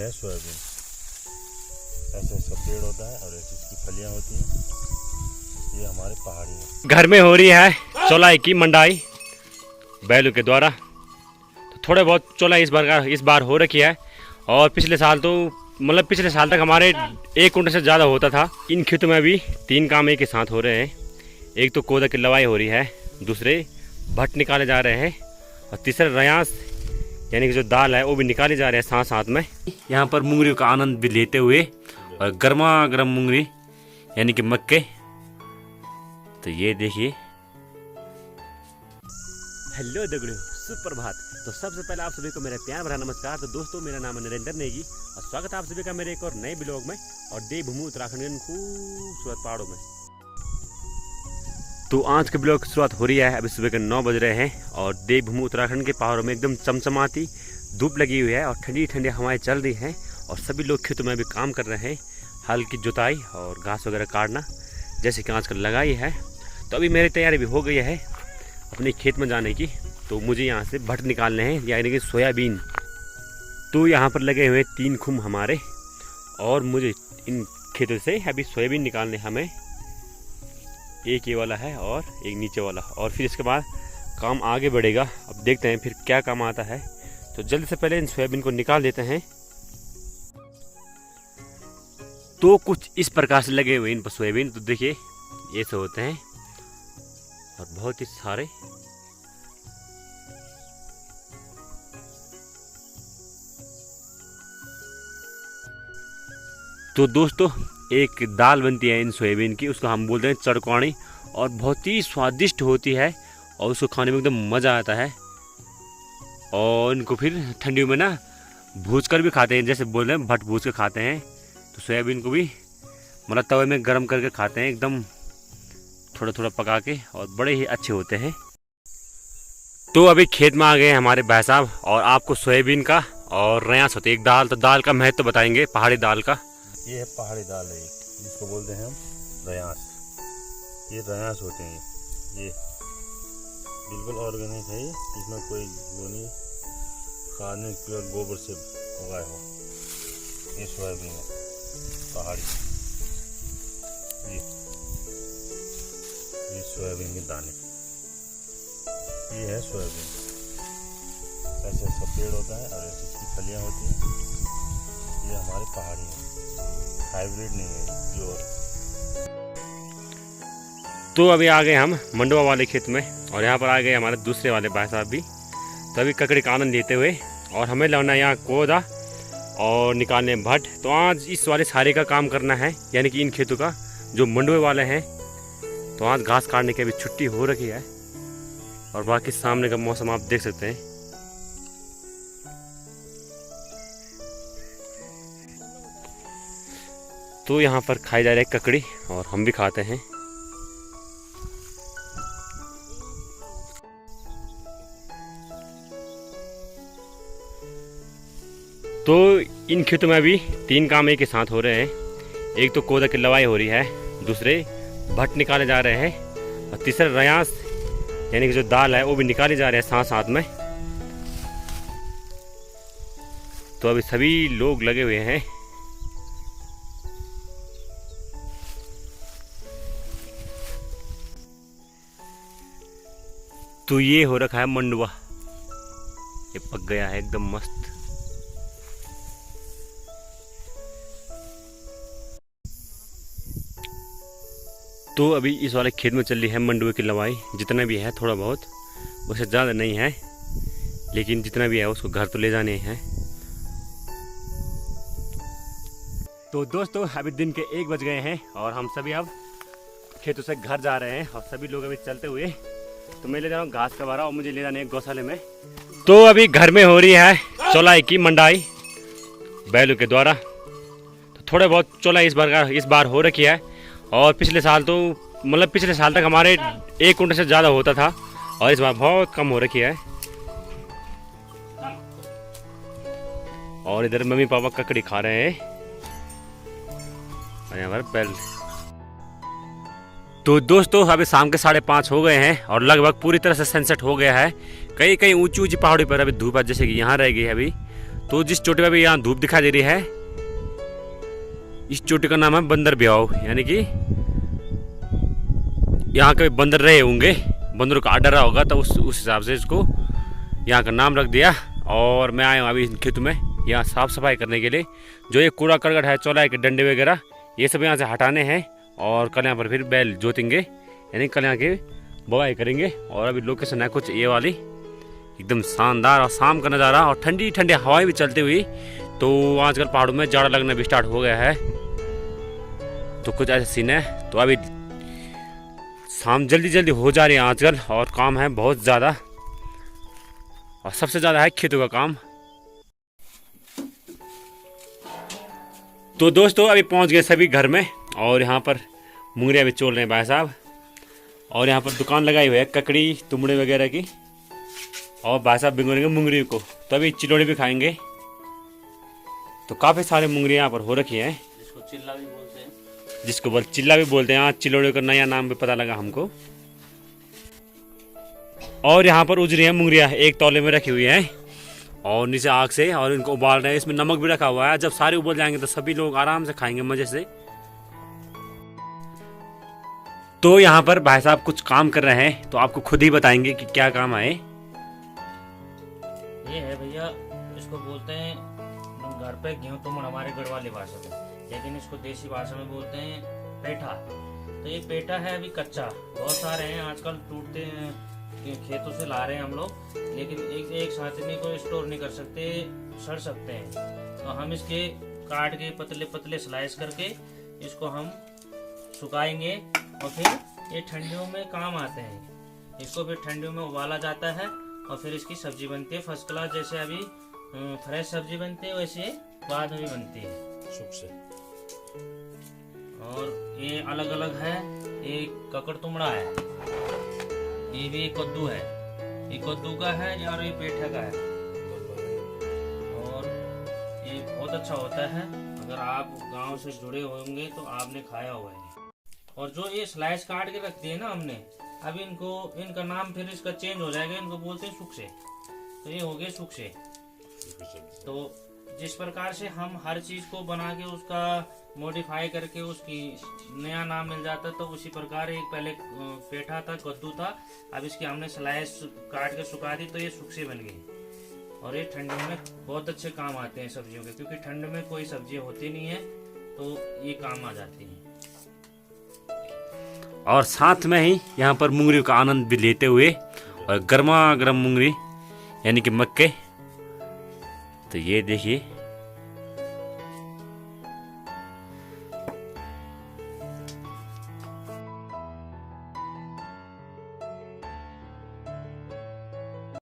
है सोयाबीन। ऐसे ऐसा पेड़ होता है और ऐसी इसकी फलियां होती हैं। ये हमारे पहाड़ी है। घर में हो रही है चौलाई की मंडाई बैलों के द्वारा। तो थोड़े बहुत चौलाई इस बार हो रखी है। और पिछले साल तो मतलब पिछले साल तक हमारे 1 कुंटल से ज़्यादा होता था। इन खेतों में भी 3 काम एक के साथ हो रहे हैं। एक तो कोदा की लवाई हो रही है, दूसरे भट्ट निकाले जा रहे हैं और तीसरे रयास यानी कि जो दाल है वो भी निकाले जा रहे हैं साथ साथ में। यहाँ पर मूंगरी का आनंद भी लेते हुए और गर्मा गर्म मूंगरी यानी कि मक्के। तो ये देखिए। हेलो दगड़ियों, सुप्रभात। तो सबसे पहले आप सभी को मेरा प्यार भरा नमस्कार। तो दोस्तों, मेरा नाम है नरेंद्र नेगी और स्वागत है आप सभी का मेरे एक और नए ब्लॉग में और देवभूमि उत्तराखंड के खूबसूरत पहाड़ों में। तो आज के ब्लॉग की शुरुआत हो रही है। अभी सुबह के 9 बज रहे हैं और देवभूमि उत्तराखंड के पहाड़ों में एकदम चमचमाती धूप लगी हुई है और ठंडी ठंडी हवाएं चल रही हैं और सभी लोग खेतों में भी काम कर रहे हैं, हल की जुताई और घास वगैरह काटना जैसे कि आजकल लगाई है। तो अभी मेरी तैयारी भी हो गई है अपने खेत में जाने की। तो मुझे यहाँ से भट्ट निकालने हैं यानी कि सोयाबीन। तो यहाँ पर लगे हुए 3 खुम हमारे और मुझे इन खेतों से अभी सोयाबीन निकालने हमें। एक ये वाला है और एक नीचे वाला, और फिर इसके बाद काम आगे बढ़ेगा। अब देखते हैं फिर क्या काम आता है। तो जल्दी से पहले इन सोयाबीन को निकाल देते हैं। तो कुछ इस प्रकार से लगे हुए इन पर सोयाबीन। तो देखिए ये से होते हैं और बहुत ही सारे। तो दोस्तों, एक दाल बनती है इन सोयाबीन की, उसको हम बोलते हैं चरकौणी और बहुत ही स्वादिष्ट होती है और उसको खाने में एकदम मज़ा आता है। और इनको फिर ठंडियों में ना भूज कर भी खाते हैं, जैसे बोल रहे हैं भट्ट भूज कर खाते हैं। तो सोयाबीन को भी मतलब तवे में गर्म करके खाते हैं, एकदम थोड़ा थोड़ा पका के, और बड़े ही अच्छे होते हैं। तो अभी खेत में आ गए हैं हमारे भाई साहब और आपको सोयाबीन का और रयास होते एक दाल। तो दाल का महत्व तो बताएंगे, पहाड़ी दाल का। ये है पहाड़ी दाल है, जिसको बोलते हैं हम रयास। ये रयास होते हैं। ये बिल्कुल ऑर्गेनिक है, इसमें कोई वो नहीं, खाद नहीं, प्योर गोबर से उगाया हो। ये सोयाबीन है पहाड़ी। ये सोयाबीन के दाने। ये है सोयाबीन। ऐसे ऐसा पेड़ होता है और ऐसी इसकी फलियां होती हैं। ये हमारे पहाड़ी है, हाइब्रिड नहीं है, प्योर। तो अभी आ गए हम मंडवा वाले खेत में और यहाँ पर आ गए हमारे दूसरे वाले भाई साहब भी। तो अभी ककड़ी का आनंद लेते हुए और हमें लाना यहाँ कोदा और निकालने भट्ट। तो आज इस वाले सारे का काम करना है, यानी कि इन खेतों का जो मंडवे वाले हैं। तो आज घास काटने की अभी छुट्टी हो रखी है और बाकी सामने का मौसम आप देख सकते हैं। तो यहाँ पर खाई जा रही है ककड़ी और हम भी खाते हैं। तो इन खेतों में भी 3 काम एक के साथ हो रहे हैं। एक तो कोदा की लवाई हो रही है, दूसरे भट्ट निकाले जा रहे हैं और तीसरे रयास यानी कि जो दाल है वो भी निकाले जा रहे हैं साथ साथ में। तो अभी सभी लोग लगे हुए हैं। तो ये हो रखा है मंडवा, ये पक गया है एकदम मस्त। तो अभी इस वाले खेत में चल रही है मंडवे की लवाई। जितना भी है थोड़ा बहुत, उससे ज़्यादा नहीं है, लेकिन जितना भी है उसको घर तो ले जाने हैं। तो दोस्तों, अभी दिन के 1 बज गए हैं और हम सभी अब खेतों से घर जा रहे हैं और सभी लोग अभी चलते हुए। तो मैं ले जा रहा हूँ घास का वारा और मुझे ले जाने गौशाले में। तो अभी घर में हो रही है चौलाई की मंडाई बैलों के द्वारा। तो थोड़े बहुत चौलाई इस बार हो रखी है और पिछले साल तो मतलब पिछले साल तक हमारे 1 कुंटल से ज़्यादा होता था और इस बार बहुत कम हो रखी है। और इधर मम्मी पापा ककड़ी खा रहे हैं और यहाँ पर बैल। तो दोस्तों, अभी शाम के 5:30 हो गए हैं और लगभग पूरी तरह से सनसेट हो गया है। कई कई ऊंची ऊंची पहाड़ी पर अभी धूप है, जैसे कि यहाँ रह गई है अभी। तो जिस चोटी पर भी यहाँ धूप दिखाई दे रही है, इस चोटी का नाम है बंदर ब्याव, यानी कि यहाँ के बंदर रहे होंगे, बंदरों का आर्डर रहा होगा, तो उस हिसाब से इसको यहाँ का नाम रख दिया। और मैं आया हूँ अभी खेत में यहाँ साफ सफाई करने के लिए। जो ये कूड़ा करकट है, चौलाई के डंडे वगैरह, ये सब यहाँ से हटाने हैं। और कल यहाँ पर फिर बैल जोतेंगे, यानी कल यहाँ की बुवाई करेंगे। और अभी लोकेशन है कुछ ये वाली, एकदम शानदार और शाम का नज़ारा, और ठंडी ठंडी हवाएं भी चलती हुई। तो आजकल पहाड़ों में जाड़ा लगना भी स्टार्ट हो गया है, तो कुछ ऐसा सीन है। तो अभी शाम जल्दी जल्दी हो जा रही है आजकल, और काम है बहुत ज़्यादा, और सबसे ज़्यादा है खेतों का काम। तो दोस्तों अभी पहुंच गए सभी घर में, और यहाँ पर मुंगरिया भी चोल रहे हैं भाई साहब। और यहाँ पर दुकान लगाई हुई है ककड़ी तुमड़े वगैरह की, और भाई साहब भिगोएंगे मुंगरी को। तो अभी चिलोड़ी भी खाएंगे। तो काफ़ी सारे मुंगरी यहाँ पर हो रखी हैं, जिसको चिल्ला भी बोलते हैं, जिसको चिल्ला भी बोलते हैं। यहाँ चिलोड़ी का नया नाम भी पता लगा हमको। और यहाँ पर उजरी है मुंगरिया, एक तौले में रखी हुई है, और नीचे आग से, और इनको उबाल रहे हैं। इसमें नमक भी रखा हुआ है, जब सारे उबल जाएंगे तो सभी लोग आराम से खाएंगे मजे से। तो यहाँ पर भाई साहब कुछ काम कर रहे हैं, तो आपको खुद ही बताएंगे कि क्या काम है। ये है भैया, इसको बोलते हैं घर पे गेहूं तुमड़ हमारे गढ़वाली भाषा में, लेकिन इसको देसी भाषा में बोलते हैं पेठा। तो ये पेठा है अभी कच्चा, बहुत सारे हैं आजकल टूटते हैं, खेतों से ला रहे हैं हम लोग, लेकिन एक साथ इन्हीं को स्टोर नहीं कर सकते, सड़ सकते हैं। तो हम इसके काट के पतले पतले स्लाइस करके इसको हम सुखाएंगे, और फिर ये ठंडियों में काम आते हैं। इसको फिर ठंडियों में उबाला जाता है, और फिर इसकी सब्जी बनती है फर्स्ट क्लास। जैसे अभी फ्रेश सब्जी बनती है, वैसे बाद में भी बनती है सुख से। और ये अलग अलग है, ये ककड़ तुमड़ा है, ये भी कद्दू है, ये कद्दू का है, और ये पेठा का है। और ये बहुत अच्छा होता है, अगर आप गांव से जुड़े होंगे तो आपने खाया हुआ है। और जो ये स्लाइस काट के रखती है ना हमने, अब इनका नाम फिर इसका चेंज हो जाएगा, इनको बोलते हैं सुक्से। तो ये हो गए सुक्से। तो जिस प्रकार से हम हर चीज को बना के उसका मॉडिफाई करके उसकी नया नाम मिल जाता, तो उसी प्रकार एक पहले पेठा था, कद्दू था, अब इसकी हमने स्लाइस काट के सुखा दी, तो ये सुक्से बन गई। और ये ठंडियों में बहुत अच्छे काम आते हैं सब्जियों के, क्योंकि ठंड में कोई सब्जी होती नहीं है, तो ये काम आ जाती है। और साथ में ही यहाँ पर मुंगरी का आनंद भी लेते हुए, और गर्मा गर्म मुंगरी यानी कि मक्के। तो ये देखिए